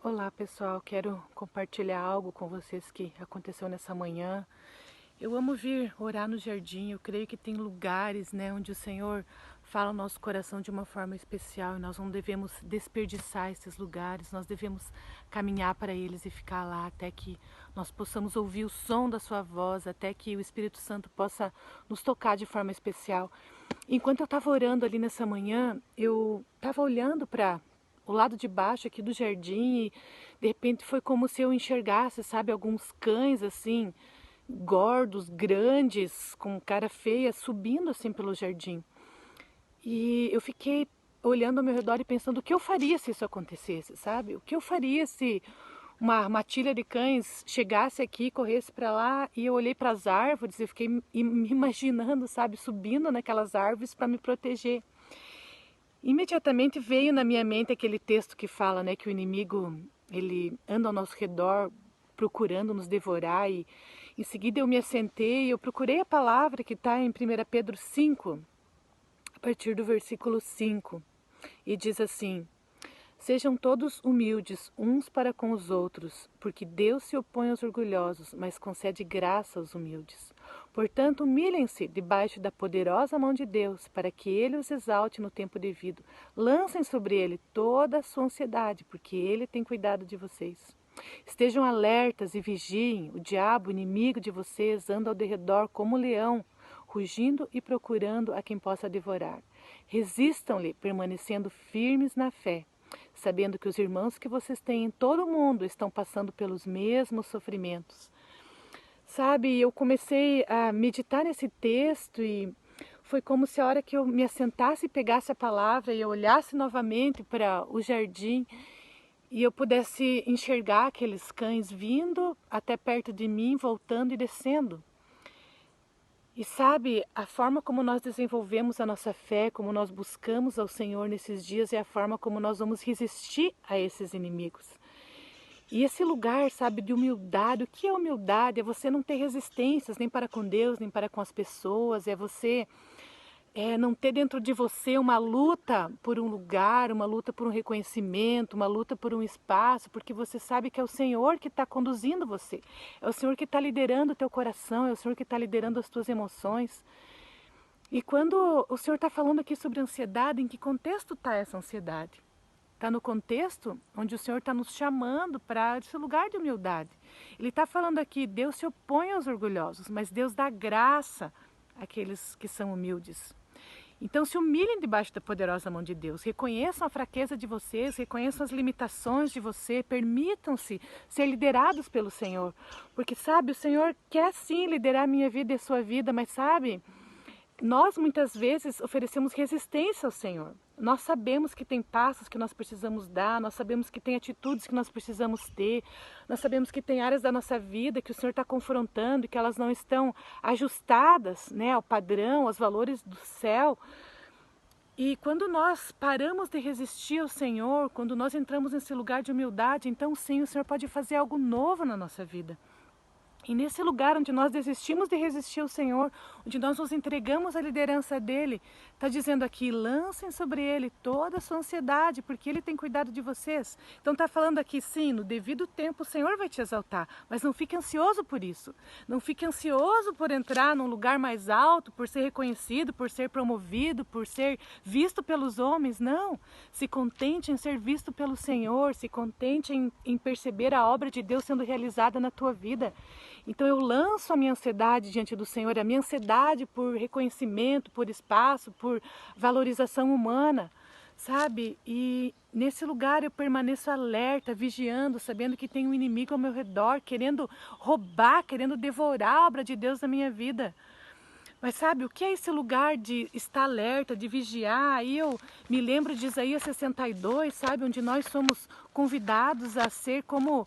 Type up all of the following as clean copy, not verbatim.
Olá pessoal, quero compartilhar algo com vocês que aconteceu nessa manhã. Eu amo vir orar no jardim, eu creio que tem lugares, onde o Senhor fala ao nosso coração de uma forma especial e nós não devemos desperdiçar esses lugares, nós devemos caminhar para eles e ficar lá até que nós possamos ouvir o som da sua voz, até que o Espírito Santo possa nos tocar de forma especial. Enquanto eu estava orando ali nessa manhã, eu estava olhando para o lado de baixo aqui do jardim e de repente foi como se eu enxergasse, sabe, alguns cães assim, gordos, grandes, com cara feia, subindo assim pelo jardim. E eu fiquei olhando ao meu redor e pensando o que eu faria se isso acontecesse, sabe? O que eu faria se uma matilha de cães chegasse aqui, corresse para lá, e eu olhei para as árvores e fiquei me imaginando, sabe, subindo naquelas árvores para me proteger. Imediatamente veio na minha mente aquele texto que fala, que o inimigo ele anda ao nosso redor procurando nos devorar, e em seguida eu me assentei e eu procurei a palavra que está em 1 Pedro 5, a partir do versículo 5, e diz assim: Sejam todos humildes uns para com os outros, porque Deus se opõe aos orgulhosos, mas concede graça aos humildes. Portanto, humilhem-se debaixo da poderosa mão de Deus, para que Ele os exalte no tempo devido. Lancem sobre Ele toda a sua ansiedade, porque Ele tem cuidado de vocês. Estejam alertas e vigiem. O diabo, inimigo de vocês, anda ao derredor como um leão, rugindo e procurando a quem possa devorar. Resistam-lhe, permanecendo firmes na fé, sabendo que os irmãos que vocês têm em todo o mundo estão passando pelos mesmos sofrimentos. Sabe, eu comecei a meditar nesse texto e foi como se a hora que eu me assentasse e pegasse a palavra e eu olhasse novamente para o jardim e eu pudesse enxergar aqueles cães vindo até perto de mim, voltando e descendo. E sabe, a forma como nós desenvolvemos a nossa fé, como nós buscamos ao Senhor nesses dias, é a forma como nós vamos resistir a esses inimigos. E esse lugar, sabe, de humildade, o que é humildade? É você não ter resistências nem para com Deus, nem para com as pessoas, é você não ter dentro de você uma luta por um lugar, uma luta por um reconhecimento, uma luta por um espaço, porque você sabe que é o Senhor que está conduzindo você, é o Senhor que está liderando o teu coração, é o Senhor que está liderando as tuas emoções. E quando o Senhor está falando aqui sobre ansiedade, em que contexto está essa ansiedade? Está no contexto onde o Senhor está nos chamando para esse lugar de humildade. Ele está falando aqui, Deus se opõe aos orgulhosos, mas Deus dá graça àqueles que são humildes. Então se humilhem debaixo da poderosa mão de Deus, reconheçam a fraqueza de vocês, reconheçam as limitações de você, permitam-se ser liderados pelo Senhor. Porque sabe, o Senhor quer sim liderar a minha vida e a sua vida, mas sabe, nós muitas vezes oferecemos resistência ao Senhor. Nós sabemos que tem passos que nós precisamos dar, nós sabemos que tem atitudes que nós precisamos ter, nós sabemos que tem áreas da nossa vida que o Senhor está confrontando e que elas não estão ajustadas, ao padrão, aos valores do céu. E quando nós paramos de resistir ao Senhor, quando nós entramos nesse lugar de humildade, então sim, o Senhor pode fazer algo novo na nossa vida. E nesse lugar onde nós desistimos de resistir ao Senhor, onde nós nos entregamos à liderança dEle, está dizendo aqui, lancem sobre Ele toda a sua ansiedade, porque Ele tem cuidado de vocês. Então está falando aqui, sim, no devido tempo o Senhor vai te exaltar, mas não fique ansioso por isso. Não fique ansioso por entrar num lugar mais alto, por ser reconhecido, por ser promovido, por ser visto pelos homens, não. Se contente em ser visto pelo Senhor, se contente em perceber a obra de Deus sendo realizada na tua vida. Então eu lanço a minha ansiedade diante do Senhor, a minha ansiedade por reconhecimento, por espaço, por valorização humana, sabe? E nesse lugar eu permaneço alerta, vigiando, sabendo que tem um inimigo ao meu redor, querendo roubar, querendo devorar a obra de Deus na minha vida. Mas sabe, o que é esse lugar de estar alerta, de vigiar? Aí eu me lembro de Isaías 62, sabe? Onde nós somos convidados a ser como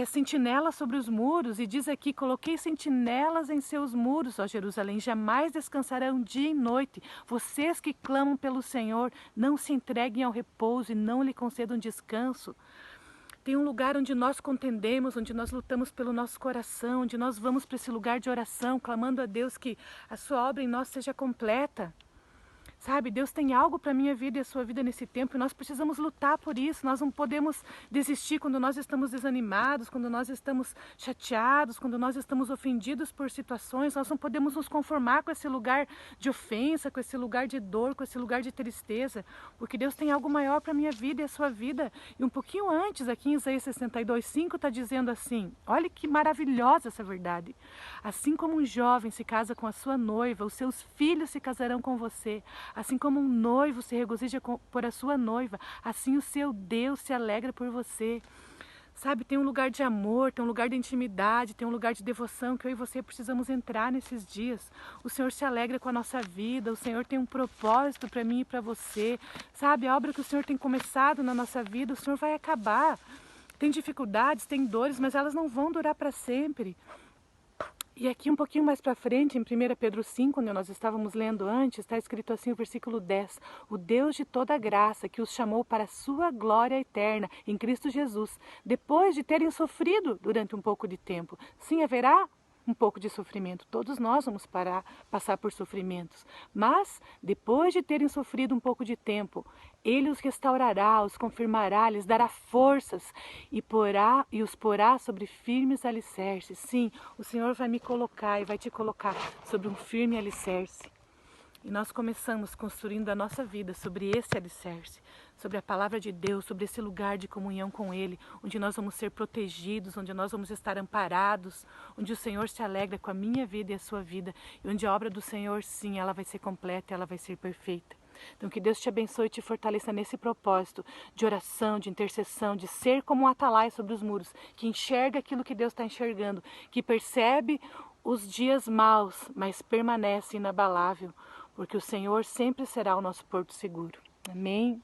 sentinelas sobre os muros, e diz aqui, coloquei sentinelas em seus muros, ó Jerusalém, jamais descansarão dia e noite. Vocês que clamam pelo Senhor, não se entreguem ao repouso e não lhe concedam descanso. Tem um lugar onde nós contendemos, onde nós lutamos pelo nosso coração, onde nós vamos para esse lugar de oração, clamando a Deus que a sua obra em nós seja completa. Sabe, Deus tem algo para a minha vida e a sua vida nesse tempo e nós precisamos lutar por isso. Nós não podemos desistir quando nós estamos desanimados, quando nós estamos chateados, quando nós estamos ofendidos por situações. Nós não podemos nos conformar com esse lugar de ofensa, com esse lugar de dor, com esse lugar de tristeza, porque Deus tem algo maior para a minha vida e a sua vida. E um pouquinho antes, aqui em Isaías 62:5, está dizendo assim, olha que maravilhosa essa verdade. Assim como um jovem se casa com a sua noiva, os seus filhos se casarão com você. Assim como um noivo se regozija por a sua noiva, assim o seu Deus se alegra por você. Sabe, tem um lugar de amor, tem um lugar de intimidade, tem um lugar de devoção que eu e você precisamos entrar nesses dias. O Senhor se alegra com a nossa vida, o Senhor tem um propósito para mim e para você. Sabe, a obra que o Senhor tem começado na nossa vida, o Senhor vai acabar. Tem dificuldades, tem dores, mas elas não vão durar para sempre. E aqui um pouquinho mais para frente, em 1 Pedro 5, onde nós estávamos lendo antes, está escrito assim o versículo 10. O Deus de toda graça, que os chamou para a sua glória eterna em Cristo Jesus, depois de terem sofrido durante um pouco de tempo. Sim, haverá um pouco de sofrimento. Todos nós vamos passar por sofrimentos. Mas, depois de terem sofrido um pouco de tempo, Ele os restaurará, os confirmará, lhes dará forças e os porá sobre firmes alicerces. Sim, o Senhor vai me colocar e vai te colocar sobre um firme alicerce. E nós começamos construindo a nossa vida sobre esse alicerce, sobre a palavra de Deus, sobre esse lugar de comunhão com Ele, onde nós vamos ser protegidos, onde nós vamos estar amparados, onde o Senhor se alegra com a minha vida e a sua vida, e onde a obra do Senhor, sim, ela vai ser completa, ela vai ser perfeita. Então que Deus te abençoe e te fortaleça nesse propósito de oração, de intercessão, de ser como um atalaia sobre os muros, que enxerga aquilo que Deus está enxergando, que percebe os dias maus, mas permanece inabalável, porque o Senhor sempre será o nosso porto seguro. Amém?